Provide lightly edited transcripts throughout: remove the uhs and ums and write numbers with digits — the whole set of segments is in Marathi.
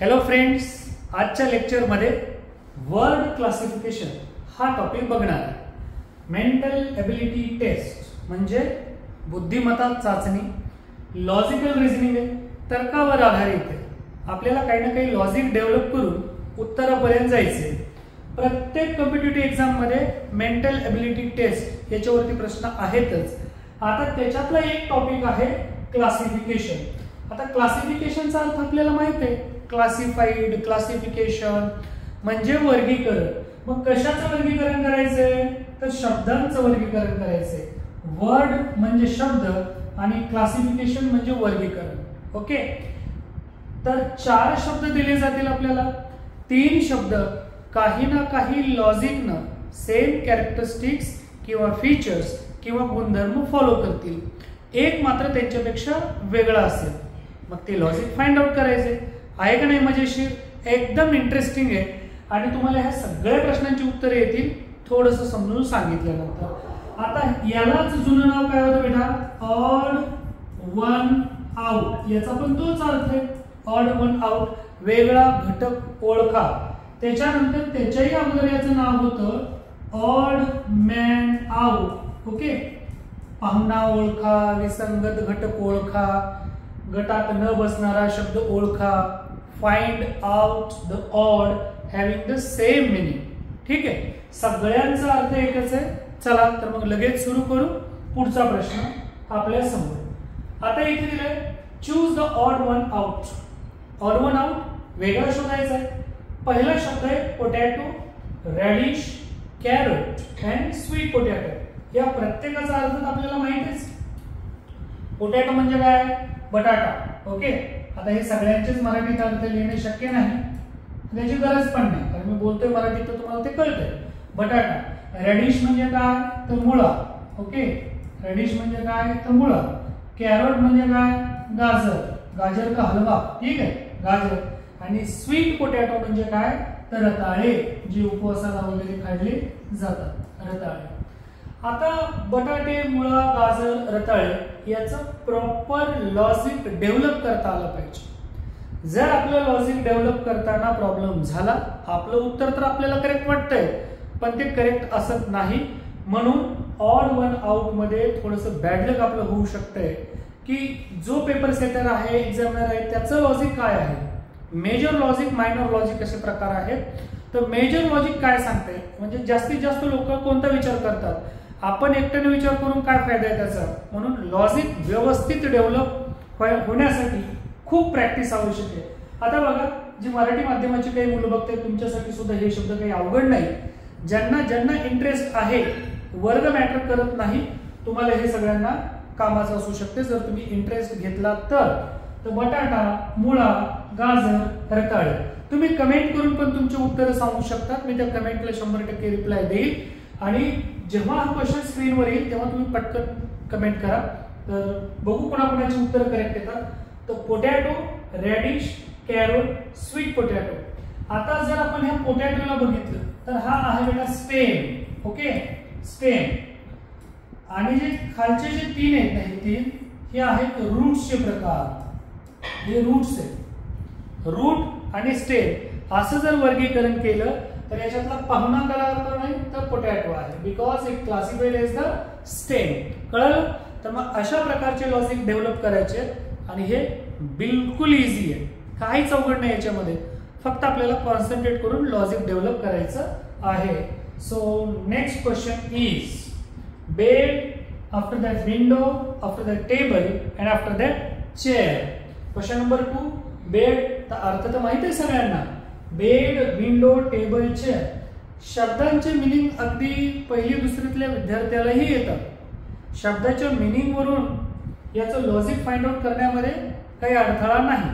हॅलो फ्रेंड्स, आजच्या लेक्चरमध्ये वर्ड क्लासिफिकेशन हा टॉपिक बघणार आहे. मेंटल एबिलिटी टेस्ट म्हणजे बुद्धिमत्ता चाचणी. लॉजिकल रिझनिंग आहे, तर्कावर आधारित आहे. आपल्याला काही ना काही लॉजिक डेव्हलप करून उत्तरापर्यंत जायचे. प्रत्येक कॉम्पिटिटिव्ह एक्झाम मध्ये मेंटल एबिलिटी टेस्ट याच्यावरती प्रश्न आहेतच. आता त्याच्यातला एक टॉपिक आहे क्लासिफिकेशन. आता क्लासिफिकेशनचा अर्थ आपल्याला माहित आहे. क्लासिफाईड, क्लासिफिकेशन म्हणजे वर्गीकरण. मग कशाचं वर्गीकरण करायचंय? तर शब्दांचं वर्गीकरण करायचंय. वर्ड म्हणजे शब्द आणि क्लासिफिकेशन म्हणजे वर्गीकरण. ओके, तर 4 शब्द दिले जातील आपल्याला. 3 शब्द काही ना काही लॉजिकनं सेम कॅरेक्टरिस्टिक्स किंवा फीचर्स किंवा गुणधर्म फॉलो करतील. एक मात्र त्यांच्यापेक्षा वेगळा असेल. मग ते लॉजिक फाइंड आउट करायचे. आहे का नाही मजेशीर? एकदम इंटरेस्टिंग आहे. आणि तुम्हाला ह्या सगळ्या प्रश्नांची उत्तरे येतील थोडंसं समजून सांगितल्यानंतर. आता यालाच जुनं नाव काय होतं बेटा? Odd one out. याचा पण तोच अर्थ आहे. ऑड वन आउट, वेगळा घटक ओळखा. त्याच्यानंतर त्याच्याही अगोदर याचं नाव होतं ऑड मॅन आउट. ओके, पाहुणा ओळखा, विसंगत घटक ओळखा, गटात न बसणारा शब्द ओळखा. Find out the odd having the same meaning. ठीक आहे, सगळ्यांचा अर्थ एकच आहे. चला तर मग लगेच सुरू करू. पुढचा प्रश्न आपल्या समोर. आता इथे दिलंय choose the odd one out. Odd one out वेगळा शोधायचा आहे. पहिला शब्द आहे potato, radish, carrot and sweet potato. या प्रत्येकाचा अर्थ आपल्याला माहितीच. पोटॅटो म्हणजे काय? बटाटा. ओके, आता हे सगळ्यांचेच मराठीत अर्थ लिहिणे शक्य नाही, त्याची गरज पण नाही, कारण मी बोलतोय मराठीत तर तुम्हाला ते कळतंय. बटाटा. रॅडिश म्हणजे काय? तर मुळा. ओके, रॅडिश म्हणजे काय? तर मुळा. कॅरट म्हणजे काय? गाजर. गाजर का हलवा. ठीक आहे, गाजर. आणि स्वीट पोटॅटो म्हणजे काय? तर रताळे, जे उपवासाला वगैरे खाल्ले जातात. रताळे. आता बटाटे, मुळा, गाजर, रताळे याचं प्रॉपर लॉजिक डेव्हलप करता आलं पाहिजे. जर आपलं लॉजिक डेव्हलप करताना प्रॉब्लेम झाला, आपलं उत्तर तर आपल्याला करेक्ट वाटतंय पण ते करेक्ट असत नाही. म्हणून ऑड वन आउट मध्ये थोडंसं बॅड लक आपलं होऊ शकतंय की जो पेपर सेटर आहे, एक्झामिनर आहे, त्याचं लॉजिक काय आहे. मेजर लॉजिक, मायनर लॉजिक असे प्रकार आहेत. तर मेजर लॉजिक काय सांगते म्हणजे जास्तीत जास्त लोक कोणता विचार करतात? आपण एकट्याने विचार करून काय फायदा आहे त्याचा. म्हणून लॉजिक व्यवस्थित डेव्हलप होण्यासाठी खूप प्रॅक्टिस आवश्यक आहे. आता बघा, जी मराठी माध्यमाची काही मुलं बघतात तुमच्यासाठी सुद्धा हे शब्द काही अवघड नाही. ज्यांना ज्यांना इंटरेस्ट आहे, वर्ग मॅटर करत नाही, तुम्हाला हे सगळ्यांना कामाचं असू शकते जर तुम्ही इंटरेस्ट घेतला तर. बटाटा, मुळा, गाजर, रताळे. तुम्ही कमेंट करून पण तुमचे उत्तर सांगू शकतात. मी त्या कमेंटला 100% रिप्लाय देईल. आणि जेव्हा हा क्वेश्चन स्क्रीनवर येईल तेव्हा तुम्ही पटकन कमेंट करा. तर बघू कोणाकोणाची उत्तर करेक्ट येतात. तर potato, radish, carrot, sweet potato. आता जर आपण ह्या पोटॅटोला बघितलं तर हा आहे बेटा स्टेम. Okay, stem. आणि जे खालचे जे 3 आहेत ना, हे 3 हे आहेत रूट्सचे प्रकार. हे रूट्स आहेत. रूट आणि स्टेम असं जर वर्गीकरण केलं तर याच्यातला पाहुणा कलर नाही तर पोटॅटो आहे, because it classified as the stem. कळलं? तर मग अशा प्रकारचे लॉजिक डेव्हलप करायचे आणि हे बिलकुल इझी आहे. काहीच अवघड नाही याच्यामध्ये. फक्त आपल्याला कॉन्सन्ट्रेट करून लॉजिक डेव्हलप करायचं आहे. So next question is bed, after that window, after that table and after that chair. Question number 2, bed. तर अर्थ तर माहिती आहे सगळ्यांना. Bed, window, table, chair. शब्दांचे मिनिंग अगदी पहिली दुसरीतल्या विद्यार्थ्यालाही येतात. शब्दाच्या मिनिंग वरून याचं लॉजिक फाइंड आउट करण्यामध्ये काही अडथळा नाही.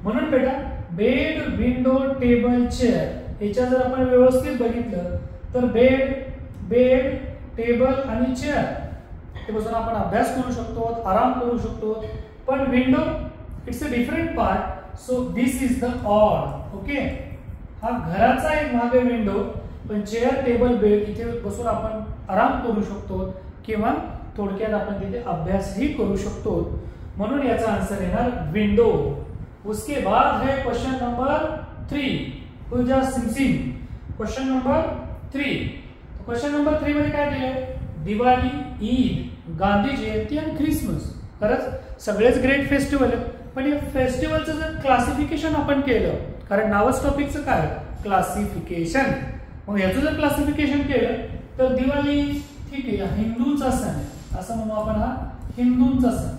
म्हणून बेटा बेड, विंडो, टेबल, चेअर याच्या जर आपण व्यवस्थित बघितलं तर बेड, टेबल आणि चेअर ते बसून आपण अभ्यास करू शकतो, आराम करू शकतो. पण window it's a different part, so this is the odd. Okay, हा घराचा एक भाग आहे विंडो. पण चेअर, टेबल, बेड इथे बसून आपण आराम करू शकतो किंवा थोडक्यात आपण तिथे अभ्यासही करू शकतो. म्हणून याचा आन्सर येणार विंडो. उसके बाद है क्वेश्चन नंबर 3, पूजा सिमसिम. Question number 3. क्वेश्चन नंबर 3 मध्ये काय दिलंय? दिवाळी, ईद, गांधी जयंती आणि ख्रिसमस. खरंच सगळेच ग्रेट फेस्टिवल आहेत, पण या फेस्टिवलचं जर क्लासिफिकेशन आपण केलं, कारण नावच टॉपिकचं काय क्लासिफिकेशन, मग याचं जर क्लासिफिकेशन केलं तर दिवाळी ठीक आहे हिंदूंचा सण आहे असं म्हणू आपण, हा हिंदूंचा सण.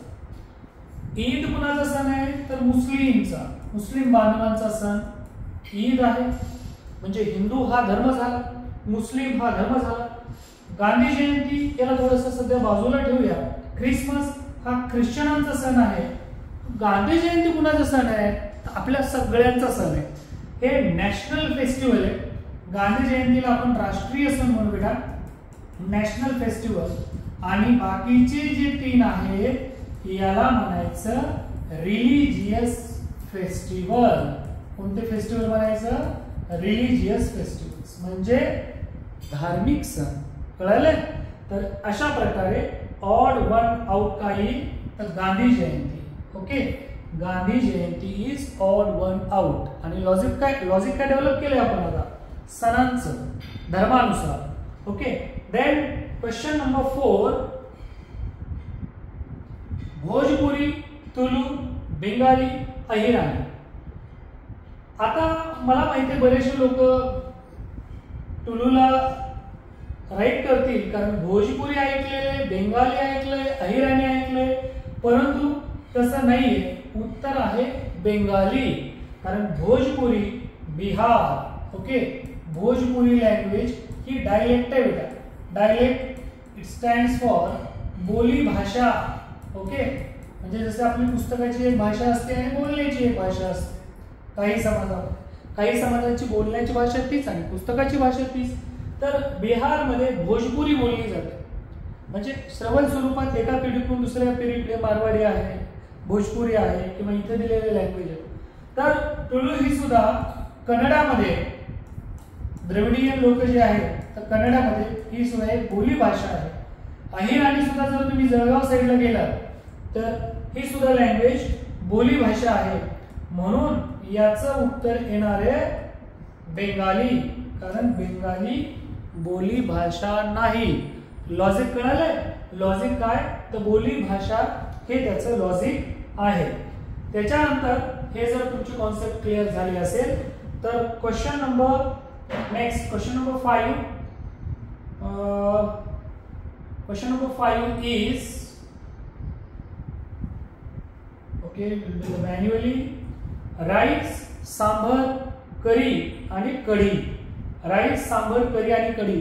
ईद कुणाचा सण आहे तर मुस्लिमचा, मुस्लिम बांधवांचा सण ईद आहे, म्हणजे हिंदू हा धर्म झाला, मुस्लिम हा धर्म झाला. गांधी जयंती याला थोडंसं सध्या बाजूला ठेवूया. ख्रिसमस हा ख्रिश्चनांचा सण आहे. गांधी जयंती कुणाचा सण आहे? आपल्या सगळ्यांचा सण आहे. हे नॅशनल फेस्टिवल आहे. गांधी जयंतीला आपण राष्ट्रीय सण म्हणू बेटा, नॅशनल फेस्टिवल. आणि बाकीचे जे 3 आहेत याला म्हणायचं रिलिजियस फेस्टिवल. कोणते फेस्टिवल म्हणायचं? रिलिजियस फेस्टिवल्स, म्हणजे धार्मिक सण. कळलं? तर अशा प्रकारे ऑड वन आउट काय येईल तर Gandhi Jayanti. Okay, Gandhi Jayanti is odd one out. आणि लॉजिक काय डेव्हलप केलंय आपण आता सणांचं धर्मानुसार. Okay, then question number 4, Bhojpuri, Tulu, Bengali, Ahirani. आता मला माहिती बरेचसे लोक तुलूला राईट करतील, कारण भोजपुरी ऐकलेले, बेंगाली ऐकलंय, अहिराणी ऐकलंय, परंतु तसं नाहीये. उत्तर आहे बेंगाली, कारण भोजपुरी बिहार. ओके, भोजपुरी लँग्वेज ही डायलेक्ट आहे बेटा. डायलेक्ट इट स्टँड्स फॉर बोली भाषा. ओके, म्हणजे जसं आपली पुस्तकाची एक भाषा असते आणि बोलण्याची एक भाषा असते. काही समाजाची बोलण्याची भाषा तीच आणि पुस्तकाची भाषा तीच. तर बिहारमध्ये भोजपुरी बोलली जाते, म्हणजे श्रवण स्वरूपात एका पिढीतून दुसऱ्या पिढीकडे मारवाडी आहे, भोजपुरी आहे किंवा इथे दिलेले लँग्वेज आहे. तर तुळू ही सुद्धा कन्नडामध्ये, द्रविडियन लोक जे आहेत तर कन्नडामध्ये ही सुद्धा एक बोली भाषा आहे. अहिराणी सुद्धा जर तुम्ही जळगाव साईडला गेलात तर ही सुद्धा लँग्वेज बोली भाषा आहे. म्हणून याचं उत्तर येणार आहे बेंगाली, कारण बेंगाली बोली भाषा नाही. लॉजिक कळालंय? लॉजिक काय तर बोली भाषा हे त्याचं लॉजिक आहे. त्याच्यानंतर हे जर तुमची कॉन्सेप्ट क्लिअर झाली असेल तर question number 5. Question number 5 is okay manually rice, sambar, curry आणि कढी. राईस, सांबर, करी आणि कढी.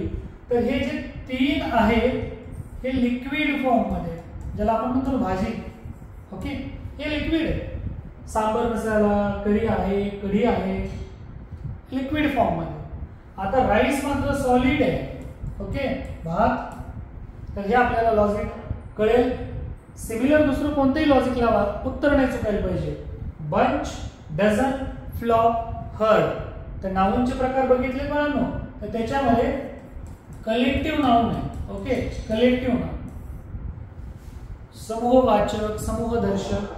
तर हे जे 3 आहेत हे लिक्विड फॉर्म मध्ये, ज्याला आपण म्हणतो भाजी. ओके, हे लिक्विड आहे. सांबर मसाला, करी आहे, कढी आहे, लिक्विड फॉर्म मध्ये. आता राईस मात्र सॉलिड आहे. ओके, भात. तर हे आपल्याला लॉजिक कळेल. सिमिलर दुसरं कोणतेही लॉजिक लावा, उत्तर नाही चुकायला पाहिजे. Bunch, dozen, flock, herd. तर नाउनचे प्रकार बघितले मुलांनो, तर त्याच्यामध्ये कलेक्टिव्ह नाउन आहे. ओके, कलेक्टिव्ह नाउन, समूहवाचक, समूहदर्शक.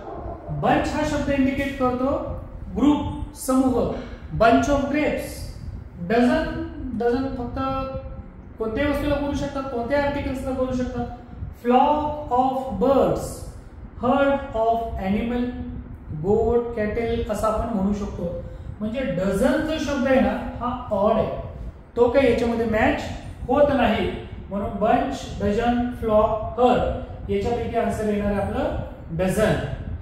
बंच हा शब्द इंडिकेट करतो ग्रुप, समूह. Bunch of grapes. डझन फक्त कोणत्याही वस्तूला करू शकतात, कोणत्या आर्टिकल्सला करू शकतात. Flock of birds, herd of animal, goat, cattle असं आपण म्हणू शकतो. म्हणजे डझन जो शब्द आहे ना हा ऑड आहे, तो काही याच्यामध्ये मॅच होत नाही. म्हणून बंच, डझन, फ्लॉक, हर्ड याच्यापैकी आन्सर येणार आपलं डझन.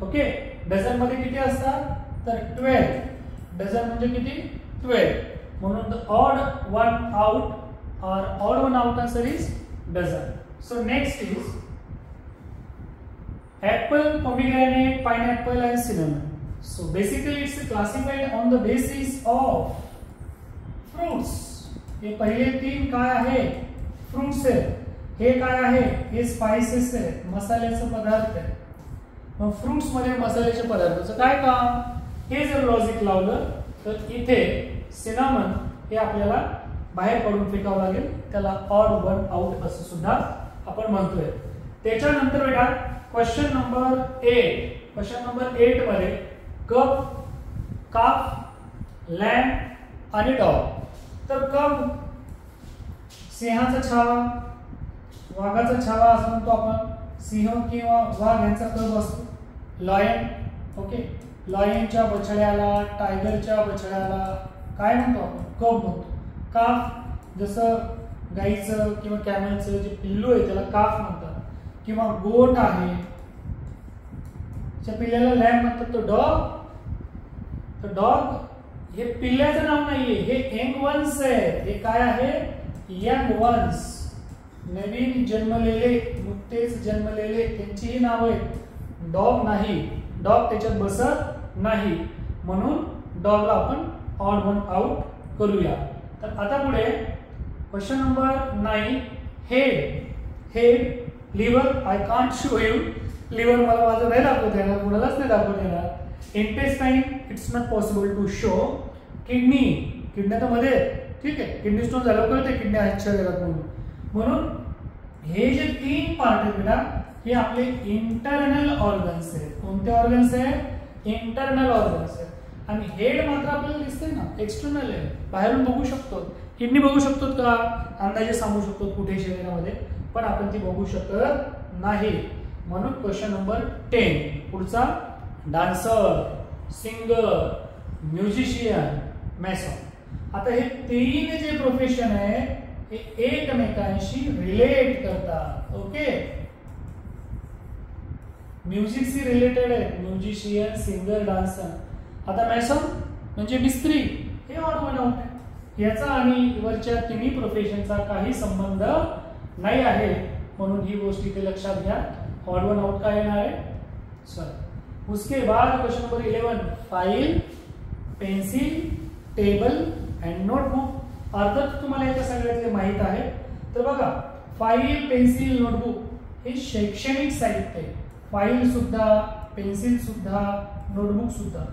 ओके, डझन मध्ये किती असतात तर 12. डझन म्हणजे किती 12. म्हणून the odd one out or odd one out answer is dozen. So next is apple, pomegranate, pineapple and cinnamon. So basically it's classified on the basis of fruits. हे पहिले 3 काय आहे फ्रुट्स आहेत. हे काय आहे हे स्पाइसेस आहेत, मसाल्याचे पदार्थ आहेत. मग फ्रुट्स मध्ये मसाल्याचे पदार्थाचं काय काम, हे जर लॉजिक लावलं तर इथे सिनामन हे आपल्याला बाहेर पडून फेकावं लागेल. त्याला ऑड वन आउट असं सुद्धा आपण म्हणतोय. त्याच्यानंतर बेटा क्वेश्चन नंबर 8. क्वेश्चन नंबर 8 मध्ये कप, काफ, लॅम्ब आणि डॉग. तर कप सिंहाचा छावा, वाघाचा छावा असं म्हणतो आपण. सिंह किंवा वाघ यांचा कप असतो. लॉयन, ओके, लॉयनच्या बछड्याला, टायगरच्या बछड्याला काय म्हणतो आपण? कप म्हणतो. काफ जसं गाईचं किंवा कॅमलचं जे पिल्लू आहे त्याला काफ म्हणतात. किंवा गोट आहे त्या पिल्ल्याला लॅम्ब म्हणतात. तो डॉग, तर डॉग हे पिल्ल्याचं नाव नाहीये, हे यंग वन्स आहे. हे काय आहे? यंग वन्स, नवीन जन्मलेले, नुकतेच जन्मलेले, त्यांचीही नाव आहेत. डॉग नाही, डॉग त्याच्यात बसत नाही, म्हणून डॉगला आपण ऑड वन आउट करूया. तर आता पुढे question number 9. Head, head, liver. I can't show you liver, मला माझं नाही दाखवता येणार, कुणालाच नाही दाखवता येणार. Intestine it's not possible to show. Kidney, kidney तर मध्ये, ठीक आहे, किडनी स्टोन झालं कळते किडनी आजच्या जगात म्हणून हे जे 3 पार्ट आहेत बेटा हे आपले इंटरनल ऑर्गन्स आहेत. कोणते ऑर्गन्स आहेत? इंटरनल ऑर्गन्स आहेत. आणि हेड मात्र आपल्याला दिसतंय ना, एक्सटर्नल आहे, बाहेरून बघू शकतो. किडनी बघू शकतो का? अंदाजे सांगू शकतो कुठे शरीरामध्ये, पण आपण ती बघू शकत नाही. म्हणून क्वेश्चन नंबर 10 पुढचा, डान्सर, सिंगर, म्युझिशियन, मॅसन. आता हे 3 जे प्रोफेशन आहे हे एकमेकांशी रिलेट करतात. ओके, म्युझिकशी रिलेटेड आहे, म्युझिशियन, सिंगर, डान्सर. आता मॅसन म्हणजे मिस्त्री, हे ऑड वन आउट आहे. याचा आणि वरच्या 3 प्रोफेशनचा काही संबंध नाही आहे, म्हणून ही गोष्ट इथे लक्षात घ्या. ऑड वन आउट काय येणार आहे? सॉरी. उसके बाद question number 11, file, pencil, table and notebook. अर्थात तुम्हाला याच्या सगळ्यातले माहित आहे. तर बघा, फाइल, पेन्सिल, नोटबुक हे शैक्षणिक साहित्य आहे. फाइल सुद्धा, पेन्सिल सुद्धा, नोटबुक सुद्धा,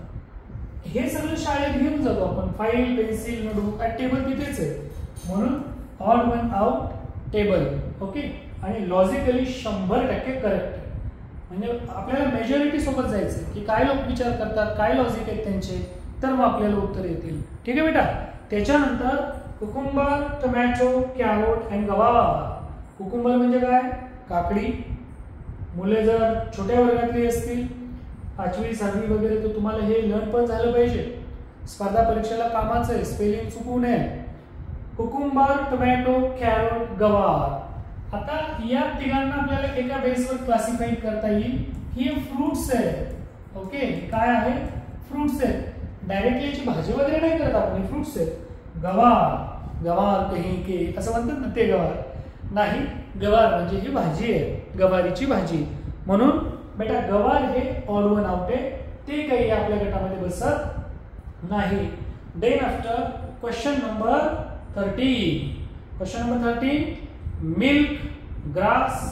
हे सगळं शाळेत घेऊन जातो आपण. फाइल, पेन्सिल, नोटबुक, टेबल तिथेच आहे, म्हणून odd one out table. Okay, आणि लॉजिकली 100% करेक्ट आहे. म्हणजे आपल्याला मेजॉरिटी सोबत जायचं की काय लोक विचार करतात, काय लॉजिक आहेत त्यांचे, तर मग आपल्याला उत्तर येतील. ठीक आहे बेटा. त्याच्यानंतर कुकुंबर, टोमॅटो, कॅरोट अँड गवार. कुकुंबर म्हणजे काय? काकडी. मुले जर छोट्या वर्गातली असतील, 5वी 6वी वगैरे, तर तुम्हाला हे लर्न पण झालं पाहिजे. स्पर्धा परीक्षेला कामाचं आहे, स्पेलिंग चुकू नये. कुकुंबर, टोमॅटो, कॅरोट, गवार. आता या तिघांना आपल्याला एका बेसवर क्लासिफाईड करता येईल. ही फ्रुट्स आहेत. ओके, काय आहे? फ्रुट्स आहेत. डायरेक्टली याची भाजी वगैरे नाही करत आपण, फ्रुट्स आहेत. गवार, गवार कहीं के असं म्हणतात ना, ते गवार नाही. गवार म्हणजे ही भाजी आहे, गवारीची भाजी. म्हणून बेटा गवार हे ऑड वन आउट आहे, ते काही आपल्या गटामध्ये बसत नाही. Then after question number 13. Question number 13, milk, grass,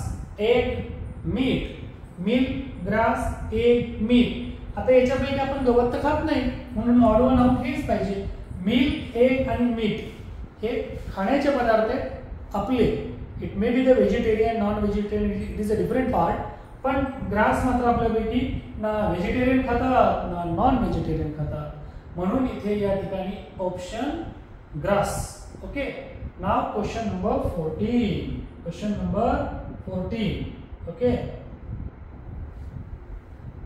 egg, meat. Milk, grass, egg, meat. आता याच्यापैकी आपण गवत तर खात नाही, म्हणून ऑड वन आउट हेच पाहिजे. मिल्क, एग आणि मीट हे खाण्याचे पदार्थ आहेत आपले. It may be the vegetarian, non vegetarian, it is a different part. पण ग्रास मात्र आपल्यापैकी ना व्हेजिटेरियन खातात ना नॉन व्हेजिटेरियन खातात, म्हणून इथे या ठिकाणी ऑप्शन ग्रास. ओके, नाव question number 14. Question number 14. Okay,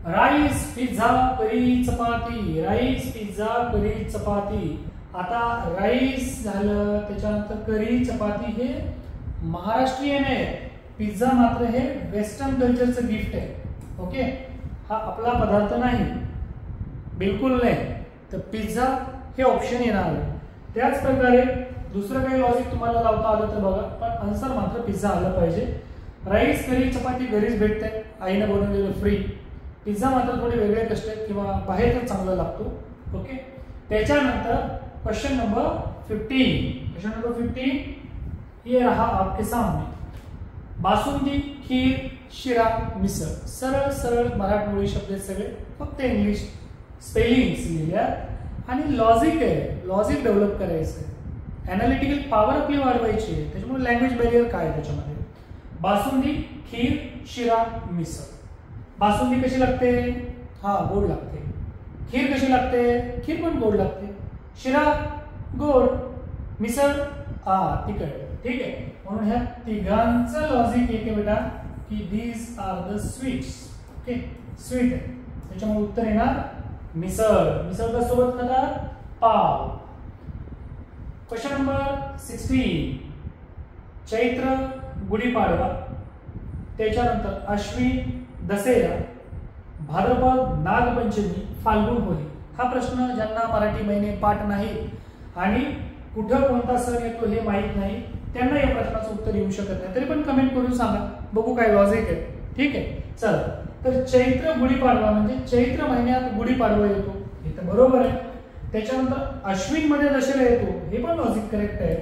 rice, pizza, curry, chapati. Rice, pizza, curry, chapati. आता राईस झालं, त्याच्यानंतर करी, चपाती हे महाराष्ट्रीयन आहे. पिझ्झा मात्र हे वेस्टर्न कल्चरचं गिफ्ट आहे. ओके, हा आपला पदार्थ नाही, बिलकुल नाही. तर पिझ्झा हे ऑप्शन येणार आहे. त्याच प्रकारे दुसरं काही लॉजिक तुम्हाला लावता आलं तर बघा, पण आन्सर मात्र पिझ्झा आलं पाहिजे. राईस, करी, चपाती घरीच भेटते, आईने बनवलेलं फ्री. पिझ्झा मात्र थोडे वेगळे कष्ट आहेत किंवा बाहेर तर चांगला लागतो. ओके, त्याच्यानंतर क्वेश्चन नंबर 15. क्वेश्चन नंबर 15 ये रहा आपके सामने. बासुंदी, खीर, शिरा, मिसळ. सरळ सरळ मराठमोळी शब्द आहेत सगळे, फक्त इंग्लिश स्पेलिंग्स लिहिल्या आणि लॉजिक आहे, लॉजिक डेव्हलप करायचं आहे, अनालिटिकल पॉवर आपली वाढवायची आहे. त्याच्यामुळे लँग्वेज बॅरियर काय आहे त्याच्यामध्ये. बासुंदी, खीर, शिरा, मिसळ. बासुंदी कशी लागते? हा, गोड लागते. खीर कशी लागते? खीर पण गोड लागते. शिरा गोड, मिसळ तिखट. ठीक आहे, म्हणून ह्या तिघांचं लॉजिक एक आहे बेटा की these are the sweets. Okay, sweet आहे, त्याच्यामुळे उत्तर येणार मिसळ. मिसळ सोबत खातात पाव. Question number 16. चैत्र गुढीपाडवा, त्याच्यानंतर अश्विन दसरा, भाद्रपद नागपंचमी, फाल्गुन होळी. हा प्रश्न ज्यांना मराठी महिने पाठ नाही आणि कुठं कोणता सण येतो हे माहित नाही त्यांना या प्रश्नाचं उत्तर येऊ शकत नाही. तरी पण कमेंट करून सांगा, बघू काय लॉजिक आहे. ठीक आहे, चला. तर चैत्र गुढीपाडवा म्हणजे चैत्र महिन्यात गुढीपाडवा येतो, हे तर बरोबर आहे. त्याच्यानंतर अश्विन मध्ये दसरा येतो, हे पण लॉजिक करेक्ट आहे.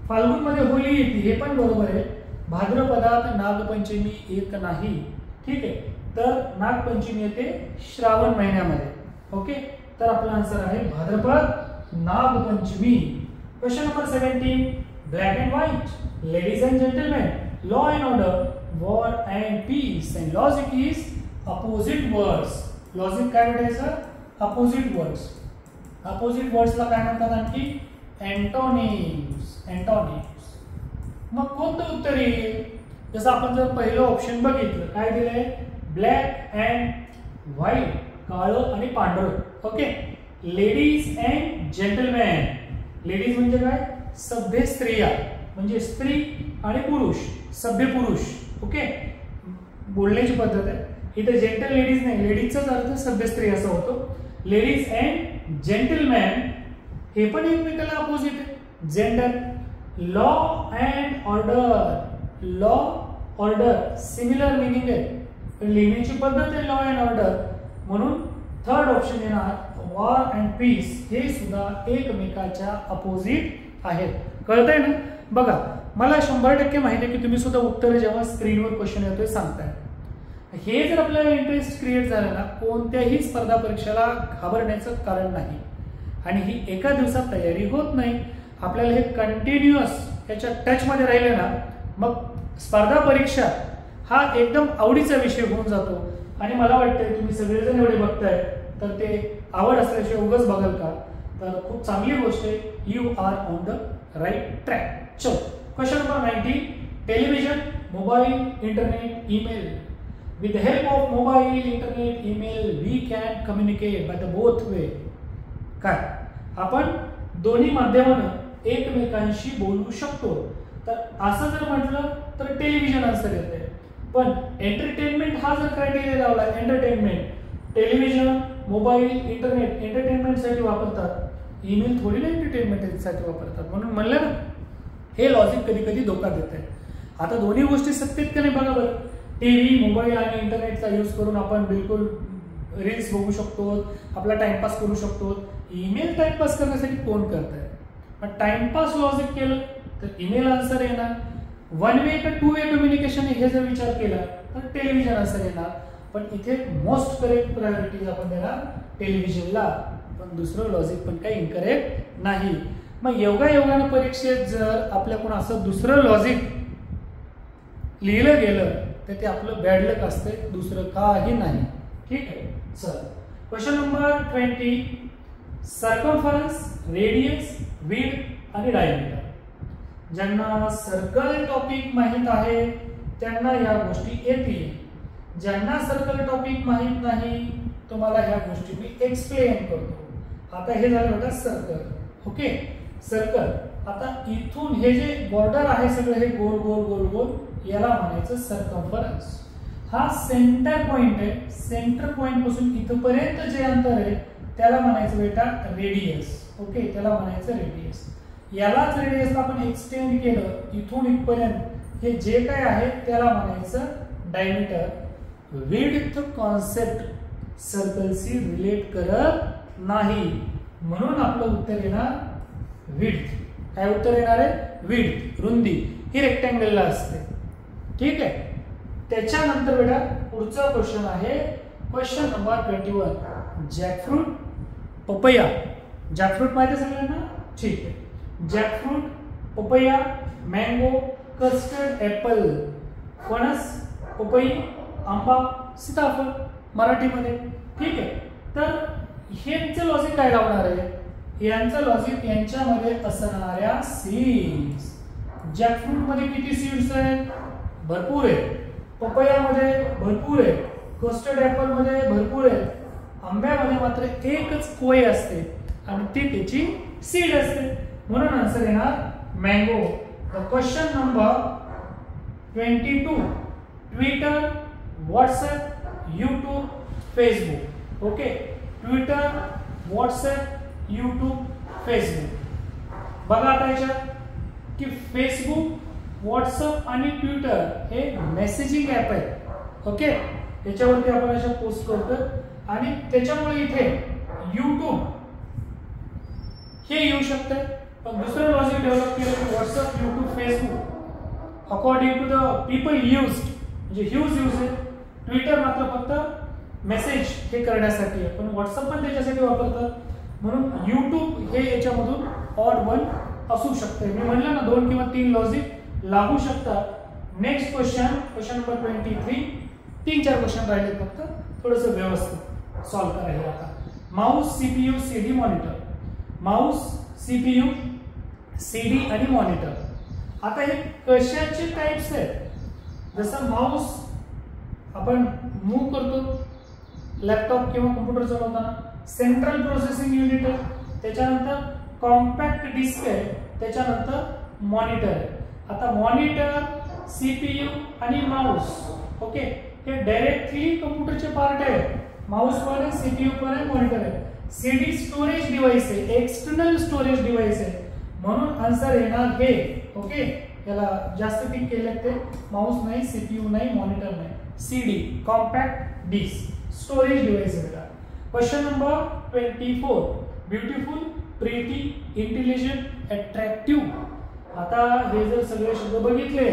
फाल्गुन मध्ये होळी येते, हे पण बरोबर आहे. भाद्रपदात नागपंचमी येत नाही. ठीक आहे, तर नागपंचमी येते श्रावण महिन्यामध्ये. ओके, तर आपला आन्सर आहे Bhadrapad Nagpanchami. Question number 17. Black and white, ladies and gentleman, law and order, war and peace, and logic is opposite words. Logic काय भेटायचं? Opposite words. अपोजिट वर्ड्सला काय म्हणतात आणखी? अँटोनिम्स. अँटोनिम्स. मग कोणतं उत्तर येईल? जसं आपण जर पहिलं ऑप्शन बघितलं, काय दिलंय? ब्लॅक अँड व्हाईट, काळं आणि पांढरं. Okay, ladies and gentleman. Ladies म्हणजे काय? सभ्य स्त्रिया, म्हणजे स्त्री आणि पुरुष, सभ्य पुरुष. ओके, बोलण्याची पद्धत आहे. इथे जेंटल लेडीज नाही, लेडीजचाच अर्थ सभ्य स्त्री असं होतो. लेडीज अँड जेंटलमॅन हे पण एकमेकाला अपोजिट आहे. Gender. Law and order, law order similar meaning आहे, पण लिहिण्याची पद्धत आहे लॉ अँड ऑर्डर, म्हणून थर्ड ऑप्शन येणार. वॉर अँड पीस हे सुद्धा एकमेकाच्या अपोजिट आहेत. कळतंय ना? बघा, मला 100% माहिती आहे की तुम्ही सुद्धा उत्तर जेव्हा स्क्रीनवर क्वेश्चन येतोय सांगताय. हे जर आपल्याला इंटरेस्ट क्रिएट झालं ना, कोणत्याही स्पर्धा परीक्षेला घाबरण्याचं कारण नाही. आणि ही एका दिवसात तयारी होत नाही. आपल्याला हे कंटिन्युअस याच्या टच मध्ये राहिले ना, मग स्पर्धा परीक्षा हा एकदम आवडीचा विषय होऊन जातो. आणि मला वाटतंय तुम्ही सगळेजण एवढे बघताय तर ते आवड असल्याशिवाय उगाच बघाल का? तर खूप चांगली गोष्ट आहे. You are on the right track. चलो, question number 19. Television, mobile, internet, email. With the help of mobile, internet, email, we can communicate by the both way. काय? आपण दोन्ही माध्यमानं एकमेकांशी बोलू शकतो. तर असं जर म्हटलं तर टेलिव्हिजन आन्सर येते. पण एंटरटेनमेंट हा जर क्रायटेरिया लावला, एंटरटेनमेंट, टेलिव्हिजन, मोबाईल, इंटरनेट एंटरटेनमेंटसाठी वापरतात, ईमेल थोडी ना एंटरटेनमेंटसाठी वापरतात. म्हणून म्हणलं ना, हे लॉजिक कधी कधी धोका देत आहे. आता दोन्ही गोष्टी सत्य आहेत का नाही बघा बरं. टीव्ही, मोबाईल आणि इंटरनेटचा यूज करून आपण बिलकुल रील्स बघू शकतो, आपला टाइमपास करू शकतो. ईमेल टाइमपास करण्यासाठी कोण करत आहे? पण टाइमपास लॉजिक केलं तर ईमेल आन्सर येणार. वन वे का टू वे कम्युनिकेशन हे जर विचार केला तर टेलिव्हिजन आन्सर येणार. पण इथे मोस्ट करेक्ट प्रायोरिटीज आपण देणार टेलिव्हिजनला. पण दुसरं लॉजिक पण काही इनकरेक्ट नाही. मग योगायोगानं परीक्षेत जर आपल्याकडून असं दुसरं लॉजिक लिहिलं गेलं तर ते आपलं बॅड लक असते, दुसरं काही नाही. ठीक आहे, चल. Question number 20. Circumference, radius, width आणि डायमीटर. ज्यांना सर्कल टॉपिक माहित आहे त्यांना या गोष्टी येतील. ज्यांना सर्कल टॉपिक माहित नाही तुम्हाला ह्या गोष्टी मी एक्सप्लेन करतो. आता हे झालं बेटा सर्कल. Okay, circle. आता इथून हे जे बॉर्डर आहे सगळं हे गोल गोल गोल गोल, याला म्हणायचं सर्कम्फरन्स. हा सेंटर पॉइंट आहे. सेंटर पॉइंट पासून इथपर्यंत जे अंतर आहे त्याला म्हणायचं बेटा रेडियस. ओके, त्याला म्हणायचं रेडियस. यालाच रेडियसला आपण एक्सटेंड केलं इथून इथपर्यंत, हे जे काय आहे त्याला म्हणायचं डायमीटर. विड्थ कॉन्सेप्ट सर्कलशी रिलेट करत नाही, म्हणून आपलं उत्तर येणार विड्थ. काय उत्तर येणार आहे? विड्थ, रुंदी. ही रेक्टँगलला असते. ठीक आहे. त्याच्यानंतर बेटा पुढचा क्वेश्चन आहे question number 21. Jackfruit, papaya. Jackfruit माहिती आहे सगळ्यांना? ठीक आहे. Jackfruit, papaya, mango, custard apple, फणस, पपई, आंबा, सीताफळ मराठीमध्ये. ठीक आहे. तर ह्यांचं लॉजिक काय लावणार आहे? यांचं लॉजिक यांच्यामध्ये असणाऱ्या सीड्स. जॅकफ्रूट मध्ये किती सीड्स आहेत? भरपूर आहेत. पपयामध्ये भरपूर आहेत. कस्टर्ड ऍपल मध्ये भरपूर आहेत. आंब्यामध्ये मात्र एकच कोय असते आणि ती त्याची सीड असते. म्हणून आन्सर येणार mango. Question number 22. Twitter, WhatsApp, YouTube, Facebook. Okay, Twitter, WhatsApp, YouTube, Facebook. बघा आता याच्यात की फेसबुक, व्हॉट्सअप आणि ट्विटर हे मेसेजिंग ऍप आहेत. ओके, याच्यावरती आपण अशा पोस्ट करतो आणि त्याच्यामुळे इथे यूट्यूब हे येऊ शकते. पण दुसरं लॉजिक डेव्हलप केलं की WhatsApp, YouTube, Facebook according to the people used, म्हणजे ह्यूज यूज आहे. ट्विटर मात्र फक्त मेसेज हे करण्यासाठी आहे, पण व्हॉट्सअप पण त्याच्यासाठी वापरतात. म्हणून यूट्यूब हे याच्यामधून ऑड वन असू शकते. मी म्हणलं ना 2 किंवा 3 लॉजिक लागू शकतात. Next question, question number 23. 3-4 question राहिले, फक्त थोडस व्यवस्थित सॉल्व करा हे. आता mouse, CPU, CD, monitor. Mouse, CPU, CD आणि मॉनिटर. आता हे कशाचे टाइप्स आहेत? जसं माउस आपण मूव्ह करतो लॅपटॉप किंवा कम्प्युटर चालवताना, सेंट्रल प्रोसेसिंग युनिट आहे, त्याच्यानंतर कॉम्पॅक्ट डिस्क आहे, त्याच्यानंतर मॉनिटर आहे. आता मॉनिटर, सीपीयू आणि माउस, ओके, हे डायरेक्टली कम्प्युटरचे पार्ट आहे. माउस पण आहे, सीपीयू पण आहे, मॉनिटर आहे. सीडी स्टोरेज डिव्हाइस आहे, एक्सटर्नल स्टोरेज डिव्हाइस आहे. म्हणून आन्सर येणार हे. ओके, याला जास्त टिक केले ते. माउस नाही, सीपीयू नाही, मॉनिटर नाही. CD, compact disk, storage device आहे बेटा. Question number 24. Beautiful, pretty, intelligent, attractive. आता हे जर सगळे शब्द बघितले,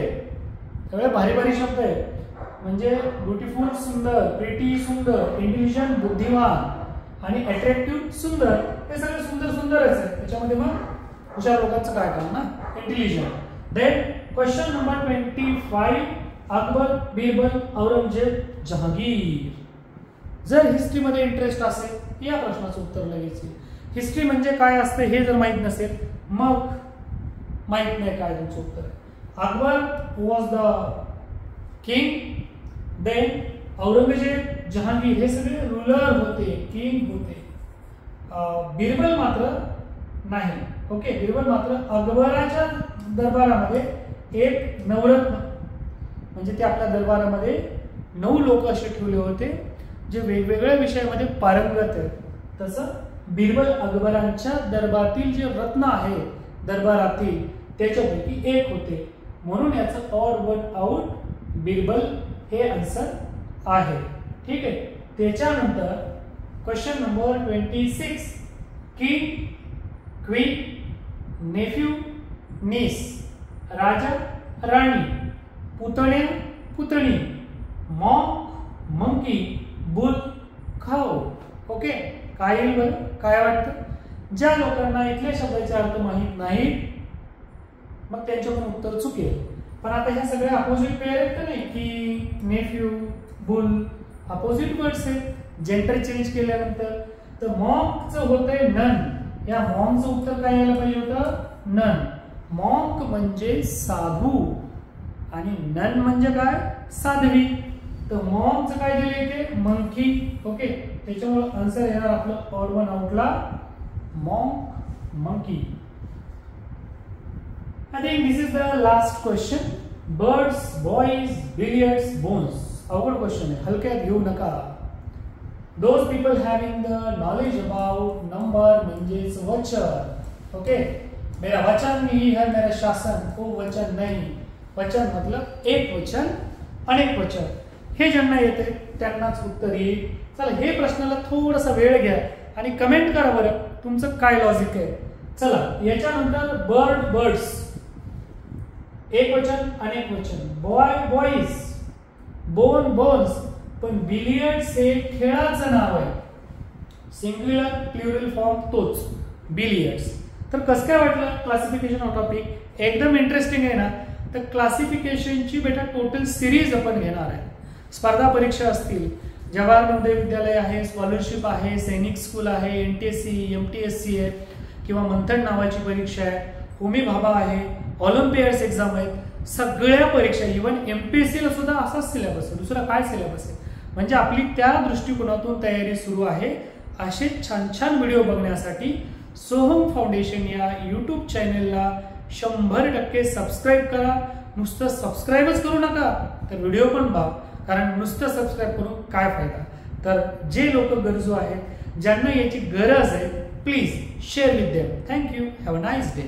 सगळे भारी भारी शब्द आहेत. म्हणजे ब्युटिफुल सुंदर, प्रिटी सुंदर, इंटेलिजंट बुद्धिमान आणि अट्रॅक्टिव्ह सुंदर, हे सगळे सुंदर सुंदरच आहेत. त्याच्यामध्ये मग हुशार लोकांचं काय काम ना, intelligent. Then question number 25. Akbar, Birbal, Aurangzeb, Jahangir. जर हिस्ट्रीमध्ये इंटरेस्ट असेल या प्रश्नाचं उत्तर लगेच येईल. हिस्ट्री म्हणजे काय असते हे जर माहित नसेल मग माहित नाही काय तुमचं उत्तर आहे. Akbar was the king. Then Aurangzeb, Jahangir हे सगळे रूलर होते, किंग होते. बिरबल मात्र नाही. ओके, बिरबल मात्र अकबराच्या दरबारामध्ये एक नवरत्न, म्हणजे ते आपल्या दरबारामध्ये 9 लोक असे ठेवले होते जे वेगवेगळ्या विषयामध्ये पारंगत आहेत. तसं बिरबल अकबरांच्या दरबारातील जे रत्न आहे दरबारातील त्याच्यापैकी एक होते. म्हणून याचं ऑड वन आउट बिरबल हे आन्सर आहे. ठीक आहे. त्याच्यानंतर question number 26. King, queen, nephew, niece, राजा, राणी, पुतण्या, पुतणी, मॉन्क, मंकी, बुल, खाऊ. ओके, काय येईल बरं? काय वाटतं? ज्या लोकांना इथल्या शब्दाचे अर्थ माहित नाही मग त्यांच्याकडून उत्तर चुकेल. पण आता ह्या सगळ्या अपोजिट पेअर आहेत का नाही, की नेफ्यू, बुल अपोजिट वर्ड्स आहेत. जेंडर चेंज केल्यानंतर तर मॉन्कचं होतंय नन. या मॉन्कचं उत्तर काय यायला पाहिजे होतं? नन. मॉन्क म्हणजे साधू आणि नन म्हणजे काय? साध्वी. तर मॉन्कचं काय दिले इथे? मंकी. ओके, त्याच्यामुळे आन्सर येणार आपलं ऑड वन आउटला monk, monkey. I think this is the last question. Birds, boys, billiards, bones. अवघड क्वेश्चन आहे, हलक्यात घेऊ नका. Those people having the knowledge about number म्हणजेच वचन. ओके, मेरा वचन नहीं है मेरा शासन, वो वचन नहीं. वचन मतलब एक वचन, अनेक वचन. हे ज्यांना येते त्यांनाच उत्तर येईल. चला, हे प्रश्नाला थोडासा वेळ घ्या आणि कमेंट करा बरं तुमचं काय लॉजिक आहे. चला, याच्यानंतर बर्ड, बर्ड्स एक वचन, अनेक वचन. Boy, boys, bone, bones. पण बिलियर्ड्स हे खेळाचं नाव आहे. सिंग्युलर प्लुरल फॉर्म तोच बिलियर्ड्स. तर कसं काय वाटलं क्लासिफिकेशन ऑफ टॉपिक? एकदम इंटरेस्टिंग आहे ना. तर क्लासिफिकेशनची बेटा टोटल सिरीज आपण घेणार आहे. स्पर्धा परीक्षा असतील, जवाहर नवोदय विद्यालय आहे, स्कॉलरशिप आहे, सैनिक स्कूल आहे, NTSC, MTSC आहे किंवा मंथन नावाची परीक्षा आहे, होमी भाभा आहे, ऑलिम्पियड्स एक्झाम आहेत, सगळ्या परीक्षा इव्हन MPSC ला सुद्धा असाच सिलेबस आहे, दुसरा काय सिलेबस आहे. म्हणजे आपली त्या दृष्टिकोनातून तयारी सुरू आहे. असे छान छान व्हिडिओ बघण्यासाठी सोहम फाउंडेशन या YouTube चॅनेलला 100% सबस्क्राईब करा. नुसतं सबस्क्राईबच करू नका तर व्हिडिओ पण बघा, कारण नुसतं सबस्क्राईब करून काय फायदा. तर जे लोक गरजू आहेत, ज्यांना याची गरज आहे, please share with them. Thank you. Have a nice day.